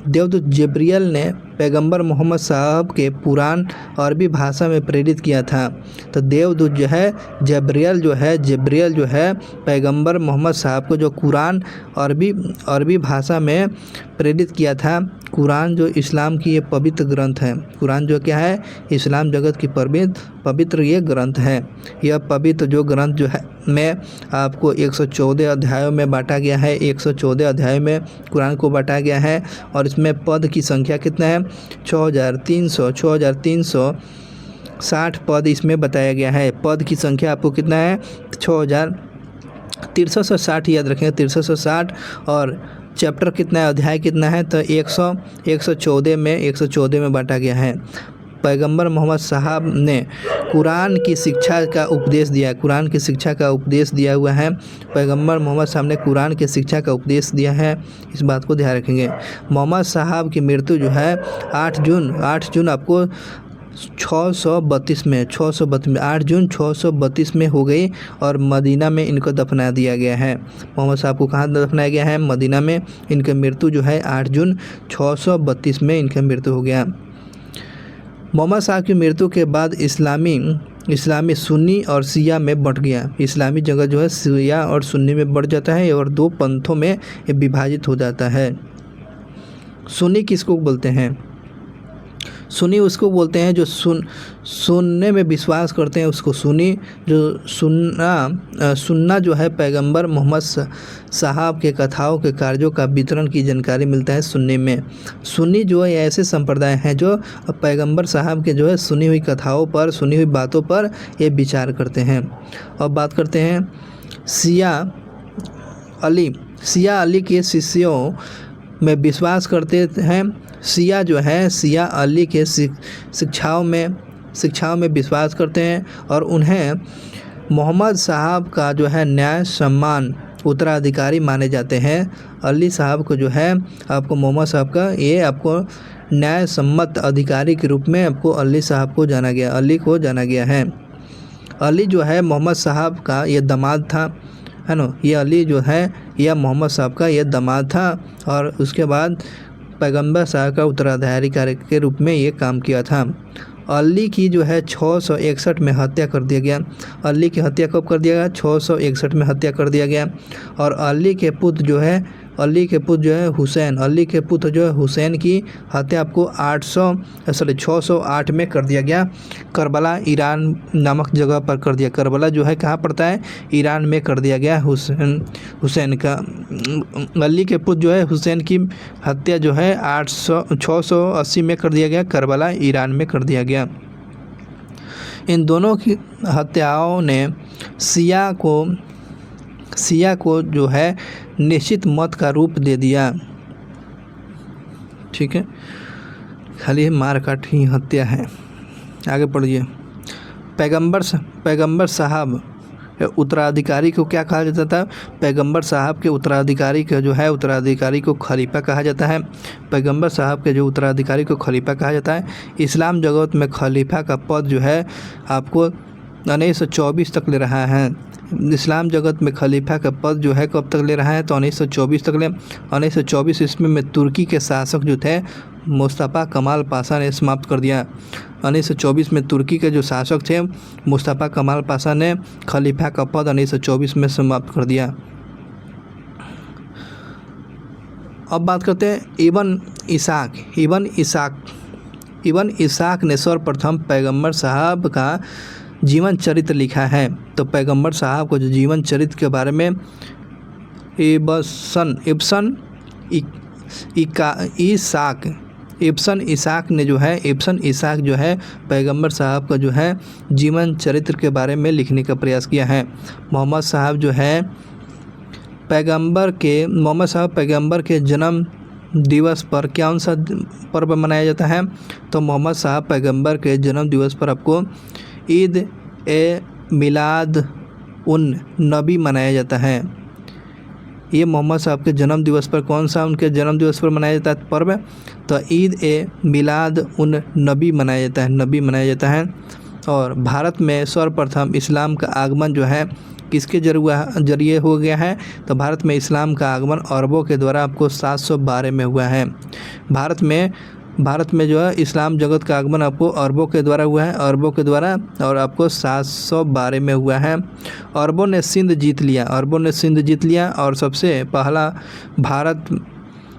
देवदूत जब्रियल ने पैगंबर मोहम्मद साहब के पुराण अरबी भाषा में प्रेरित किया था। तो देवदूत जो है जब्रियल जो है पैगंबर मोहम्मद साहब को जो कुरान अरबी भाषा में प्रेरित किया था। कुरान जो इस्लाम की ये पवित्र ग्रंथ है। कुरान जो क्या है? इस्लाम जगत की पवित्र ये ग्रंथ है। यह पवित्र जो ग्रंथ जो है में आपको 114 अध्यायों में बांटा गया है। 114 अध्यायों में कुरान को बांटा गया है। और इसमें पद की संख्या कितना है? 6360 पद इसमें बताया गया है। पद की संख्या आपको कितना है? 6360 याद रखेंगे, 6360। और चैप्टर कितना है? अध्याय कितना है? तो 114 में बांटा गया है। पैगंबर मोहम्मद साहब ने कुरान की शिक्षा का उपदेश दिया हुआ है। पैगंबर मोहम्मद साहब ने कुरान की शिक्षा का उपदेश दिया है। इस बात को ध्यान रखेंगे। मोहम्मद साहब की मृत्यु जो है 8 जून आपको 632 में 8 जून 632 में हो गई। और मदीना में इनको दफना दिया गया है। मोहम्मद साहब को कहाँ दफनाया गया है? मदीना में। इनकी मृत्यु जो है 8 जून 632 में इनकी मृत्यु हो गया। मोहम्मद साहब की मृत्यु के बाद इस्लामी सुन्नी और शिया में बंट गया। इस्लामी जगत जो है शिया और सुन्नी में बढ़ जाता है और 2 पंथों में विभाजित हो जाता है। सुन्नी किसको बोलते हैं? सुन्नी उसको बोलते हैं जो सुनने में विश्वास करते हैं, उसको सुन्नी। जो सुन्ना जो है पैगंबर मोहम्मद साहब के कथाओं के कार्यों का वितरण की जानकारी मिलता है सुन्नी में। सुन्नी जो है ऐसे संप्रदाय हैं जो पैगंबर साहब के जो है सुनी हुई कथाओं पर, सुनी हुई बातों पर ये विचार करते हैं। और बात करते हैं शिया अली के शिष्यों में विश्वास करते हैं। शिया जो है शिया अली के शिक्षाओं में विश्वास करते हैं और उन्हें मोहम्मद साहब का जो है न्याय सम्मान उत्तराधिकारी माने जाते हैं। अली साहब को जो है आपको मोहम्मद साहब का ये आपको न्याय सम्मत अधिकारी के रूप में आपको अली साहब को जाना गया, अली को जाना गया है। अली जो है मोहम्मद साहब का ये दामाद था, है ना। ये अली जो है यह मोहम्मद साहब का ये दामाद था और उसके बाद पैगंबर साहब का उत्तराधिकारी के रूप में ये काम किया था। अली की जो है 661 में हत्या कर दिया गया। अली की हत्या कब कर दिया गया? 661 में हत्या कर दिया गया। और अली के पुत्र जो है हुसैन, अली के पुत्र जो है हुसैन की हत्या आपको 608 में कर दिया गया। करबला ईरान नामक जगह पर कर दिया। करबला जो है कहाँ पड़ता है? ईरान में कर दिया गया। हुसैन का अली के पुत्र जो है हुसैन की हत्या जो है 680 में कर दिया गया। करबला ईरान में कर दिया गया। इन दोनों की हत्याओं ने शिया को जो है निश्चित मत का रूप दे दिया। ठीक है, खाली मार काट ही हत्या है। आगे पढ़िए। पैगंबर साहब उत्तराधिकारी को क्या कहा जाता था? पैगंबर साहब के उत्तराधिकारी का जो है उत्तराधिकारी को खलीफा कहा जाता है। पैगंबर साहब के जो उत्तराधिकारी को खलीफा कहा जाता है। इस्लाम जगत में खलीफा का पद जो है आपको 1924 तक ले रहा है। इस्लाम जगत में खलीफा का पद जो है कब तक ले रहा है? तो 1924 तक ले। 1924 ईस्वी में तुर्की के शासक जो थे मुस्तफ़ा कमाल पाशा ने समाप्त कर दिया। 1924 में तुर्की के जो शासक थे मुस्तफ़ा कमाल पाशा ने खलीफा का पद 1924 में समाप्त कर दिया। अब बात करते हैं इबन इसाक ने सर्वप्रथम पैगंबर साहब का जीवन चरित्र लिखा है। तो पैगंबर साहब को जो जीवन चरित्र के बारे में इब्सन इसाक जो है पैगंबर साहब का जो है जीवन चरित्र के बारे में लिखने का प्रयास किया है। मोहम्मद साहब पैगंबर के जन्म दिवस पर कौन सा पर्व मनाया जाता है? तो मोहम्मद साहब पैगंबर के जन्म दिवस पर आपको ईद ए मिलाद उन नबी मनाया जाता है। ये मोहम्मद साहब के जन्म दिवस पर कौन सा उनके जन्म दिवस पर मनाया जाता है पर्व? तो ईद ए मिलाद उन नबी मनाया जाता है। और भारत में सर्वप्रथम इस्लाम का आगमन जो है किसके जरिए हो गया है? तो भारत में इस्लाम का आगमन अरबों के द्वारा आपको 712 में हुआ है। भारत में जो है इस्लाम जगत का आगमन आपको अरबों के द्वारा हुआ है, और आपको 712 में हुआ है। अरबों ने सिंध जीत लिया और सबसे पहला भारत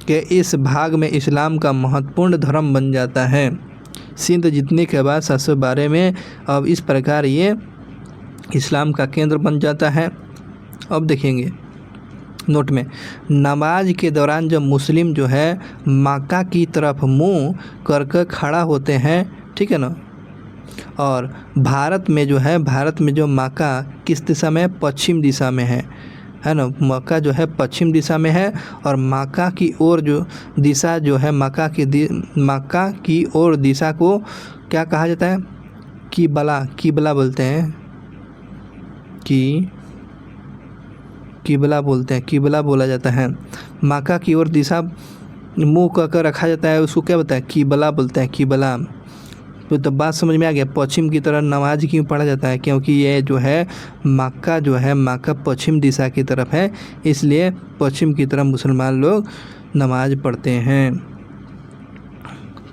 के इस भाग में इस्लाम का महत्वपूर्ण धर्म बन जाता है। सिंध जीतने के बाद 712 में अब इस प्रकार ये इस्लाम का केंद्र बन जाता है। अब देखेंगे नोट में, नमाज के दौरान जब मुस्लिम जो है मक्का की तरफ मुंह करके खड़ा होते हैं, ठीक है ना। और भारत में जो मक्का किस दिशा में? पश्चिम दिशा में है ना। मक्का जो है पश्चिम दिशा में है और मक्का की ओर जो दिशा जो है मक्का की ओर दिशा को क्या कहा जाता है? किबला बोलते हैं। किबला बोला जाता है। मक्का की ओर दिशा मुँह कर रखा जाता है, उसको क्या बताया? किबला बोलते हैं, किबला। तो बात समझ में आ गया। पश्चिम की तरफ नमाज क्यों पढ़ा जाता है? क्योंकि ये जो है मक्का पश्चिम दिशा की तरफ है, इसलिए पश्चिम की तरफ मुसलमान लोग नमाज पढ़ते हैं।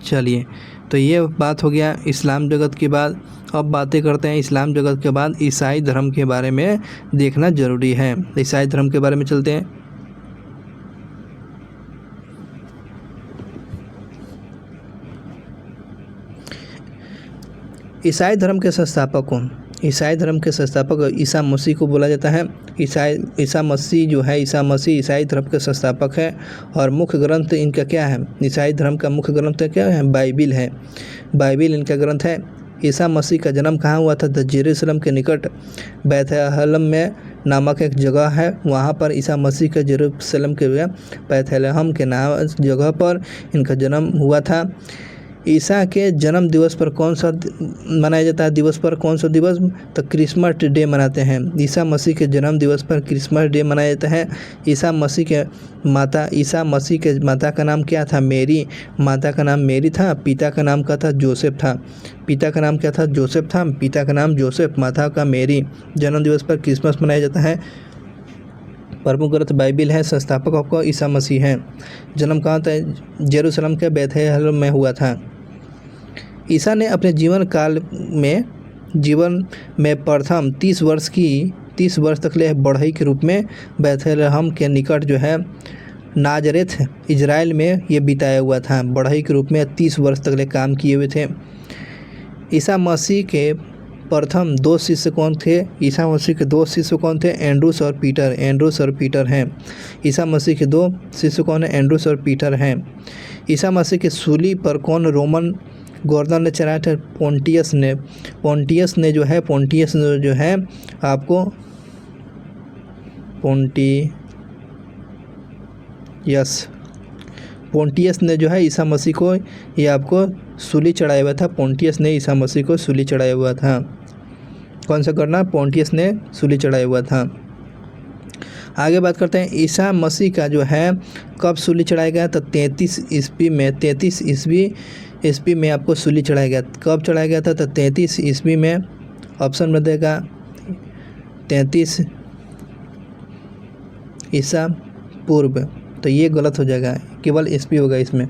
चलिए, तो ये बात हो गया इस्लाम जगत की बात। अब बातें करते हैं इस्लाम जगत के बाद ईसाई धर्म के बारे में देखना ज़रूरी है। ईसाई धर्म के बारे में चलते हैं। ईसाई धर्म के संस्थापक कौन? ईसाई धर्म के संस्थापक ईसा मसीह को बोला जाता है। ईसा मसीह ईसाई धर्म के संस्थापक है। और मुख्य ग्रंथ इनका क्या है? ईसाई धर्म का मुख्य ग्रंथ क्या है? बाइबिल है। बाइबिल इनका ग्रंथ है। ईसा मसीह का जन्म कहाँ हुआ था? जेरूसलम के निकट बैतलहम में नामक एक जगह है, वहाँ पर ईसा मसीह का जेरूसलम के बैतलहम के नाम जगह पर इनका जन्म हुआ था। ईसा के जन्म दिवस पर कौन सा मनाया जाता है? दिवस पर कौन सा दिवस? तो क्रिसमस डे मनाते हैं। ईसा मसीह के जन्म दिवस पर क्रिसमस डे मनाया जाता है। ईसा मसीह के माता का नाम क्या था? मेरी। माता का नाम मेरी था। पिता का नाम क्या था? जोसेफ था। पिता का नाम क्या था? जोसेफ था। पिता का नाम जोसेफ, माता का मेरी। जन्म दिवस पर क्रिसमस मनाया जाता है। प्रमुख ग्रंथ बाइबिल है। संस्थापक आपको ईसा मसीह हैं। जन्म कहाँ था? जेरूशलेम के बैतलहम में हुआ था। ईसा ने अपने जीवन में प्रथम 30 वर्ष तक ले बढ़ई के रूप में बैतलहम के निकट जो है नाजरेथ इजराइल में ये बिताया हुआ था। बढ़ई के रूप में 30 वर्ष तक ले काम किए हुए थे। ईसा मसीह के प्रथम 2 शिष्य कौन थे? ईसा मसीह के 2 शिष्य कौन थे? एंड्रूस और पीटर हैं। ईसा मसीह के 2 शिष्य कौन है? एंड्रूस और पीटर हैं। ईसा मसीह के सूली पर कौन रोमन गवर्नर ने चढ़ाया था? पोंटियस ने जो है आपको पोंटियस ने जो है ईसा मसीह को ये आपको सूली चढ़ाया हुआ था। पोंटियस ने ईसा मसीह को सूली चढ़ाया हुआ था। कौन सा करना? पोंटियस ने सूली चढ़ाया हुआ था। आगे बात करते हैं ईसा मसीह का जो है कब सूली चढ़ाया गया? तो 33 ईस्वी में आपको सूली चढ़ाया गया। कब चढ़ाया गया था? तो 33 ईस्वी में। ऑप्शन में देगा 33 ईसा पूर्व, तो ये गलत हो जाएगा, केवल ईस्वी होगा इसमें।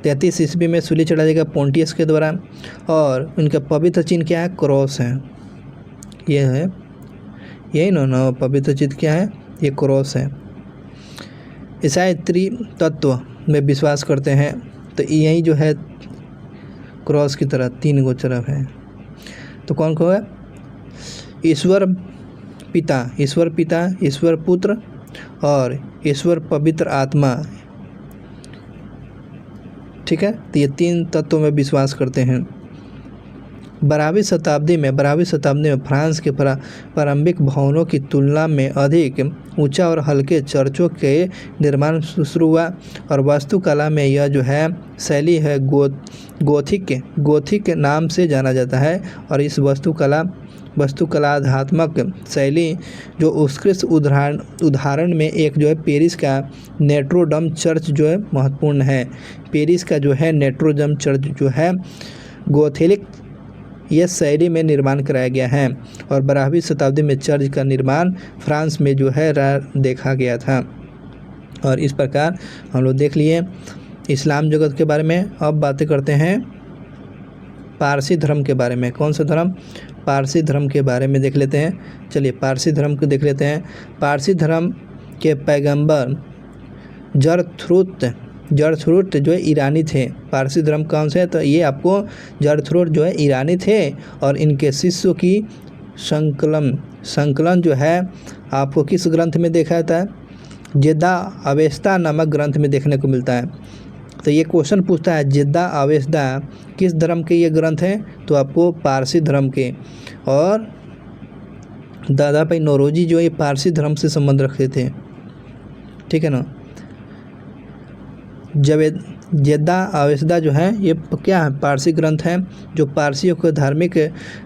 33 ईस्वी में सूली चढ़ाया जाएगा पोंटियस के द्वारा। और उनका पवित्र चिन्ह क्या है? क्रॉस है। ये है यही ना पवित्र चिन्ह क्या है? ये क्रॉस है। ईसाई त्रितत्व में विश्वास करते हैं, तो यही जो है क्रॉस की तरह 3 गो तरफ है। तो कौन कौन है? ईश्वर पिता, ईश्वर पुत्र और ईश्वर पवित्र आत्मा। ठीक है, तो ये 3 तत्वों में विश्वास करते हैं। 12वीं शताब्दी में फ्रांस के प्रारंभिक भवनों की तुलना में अधिक ऊंचा और हल्के चर्चों के निर्माण शुरू हुआ। और वास्तुकला में यह जो है शैली है गोथिक नाम से जाना जाता है। और इस वास्तुकलात्मक शैली जो उत्कृष्ट उदाहरण में एक जो है पेरिस का नोट्रे-डेम चर्च जो है महत्वपूर्ण है। पेरिस का जो है नोट्रे-डेम चर्च जो है गोथिक यह शैली में निर्माण कराया गया है। और 12वीं शताब्दी में चर्च का निर्माण फ्रांस में जो है देखा गया था। और इस प्रकार हम लोग देख लिए इस्लाम जगत के बारे में। अब बातें करते हैं पारसी धर्म के बारे में। कौन सा धर्म? पारसी धर्म के बारे में देख लेते हैं। चलिए पारसी धर्म को देख लेते हैं। पारसी धर्म के पैगंबर जरथुरुट जो है ईरानी थे। पारसी धर्म कौन से है? तो ये आपको जरथुरुट जो है ईरानी थे। और इनके शिष्यों की संकलन जो है आपको किस ग्रंथ में देखा जाता है? जिद्दा अवेस्ता नामक ग्रंथ में देखने को मिलता है। तो ये क्वेश्चन पूछता है जिद्दा अवेस्ता किस धर्म के ये ग्रंथ हैं? तो आपको पारसी धर्म के। और दादा भाई नौरोजी जो ये पारसी धर्म से संबंध रखते थे। ठीक है ना। जिद्दा अवेस्ता जो है ये क्या है? पारसी ग्रंथ है, जो पारसियों के धार्मिक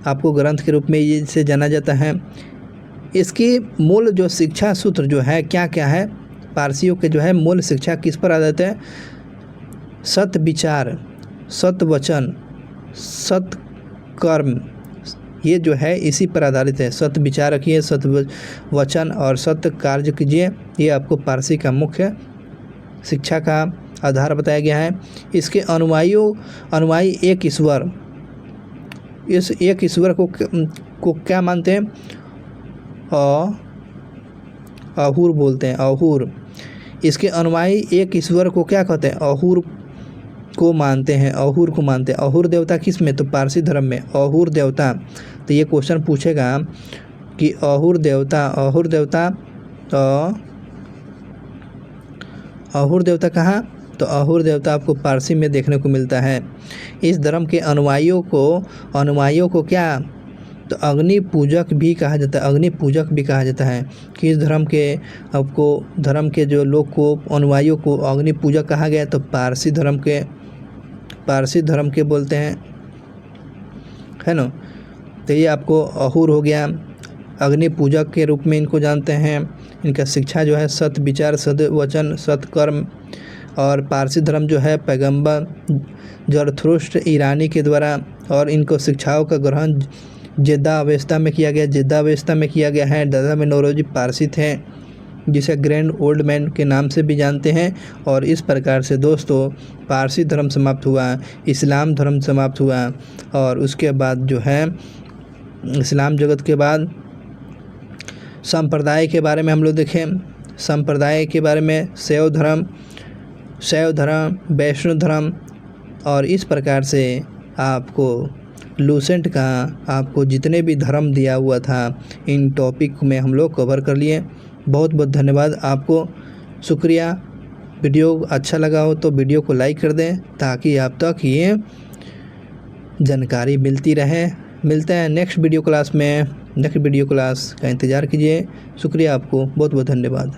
आपको ग्रंथ के रूप में इसे जाना जाता है। इसकी मूल जो शिक्षा सूत्र जो है क्या क्या है? पारसियों के जो है मूल शिक्षा किस पर आधारित है? सत्य विचार, सत्य वचन, सत्य कर्म, ये जो है इसी पर आधारित है। सत्य विचार रखिए, सत्य वचन और सत्य कार्य कीजिए। ये आपको पारसी का मुख्य शिक्षा का आधार बताया गया है। इसके अनुयायी एक ईश्वर, इस एक ईश्वर को क्या मानते हैं? अहूर बोलते हैं, अहूर। इसके अनुयायी एक ईश्वर को क्या कहते हैं? अहूर को मानते हैं। अहूर देवता किस में? तो पारसी धर्म में अहूर देवता। तो ये क्वेश्चन पूछेगा कि अहूर देवता कहाँ? तो अहूर देवता आपको पारसी में देखने को मिलता है। इस धर्म के अनुयायियों को क्या? तो अग्नि पूजक भी कहा जाता है। कि इस धर्म के जो लोग को अनुयायियों को अग्नि पूजक कहा गया। तो पारसी पारसी धर्म के बोलते हैं, है ना। तो ये आपको अहूर हो गया, अग्नि पूजक के रूप में इनको जानते हैं। इनका शिक्षा जो है सत्य विचार, सद वचन, सत्कर्म। और पारसी धर्म जो है पैगंबर ज़रथुष्ट्र ईरानी के द्वारा, और इनको शिक्षाओं का ग्रहण जेद्दा अवेस्ता में किया गया है। दादा में नौरोजी पारसी थे, जिसे ग्रैंड ओल्ड मैन के नाम से भी जानते हैं। और इस प्रकार से दोस्तों पारसी धर्म समाप्त हुआ, इस्लाम धर्म समाप्त हुआ। और उसके बाद जो है इस्लाम जगत के बाद संप्रदाय के बारे में हम लोग देखें। संप्रदाय के बारे में शैव धर्म, वैष्णव धर्म। और इस प्रकार से आपको लूसेंट का आपको जितने भी धर्म दिया हुआ था इन टॉपिक में हम लोग कवर कर लिए। बहुत बहुत धन्यवाद आपको, शुक्रिया। वीडियो अच्छा लगा हो तो वीडियो को लाइक कर दें ताकि आप तक ये जानकारी मिलती रहे। मिलते हैं नेक्स्ट वीडियो क्लास में। नेक्स्ट वीडियो क्लास का इंतज़ार कीजिए। शुक्रिया आपको, बहुत बहुत धन्यवाद।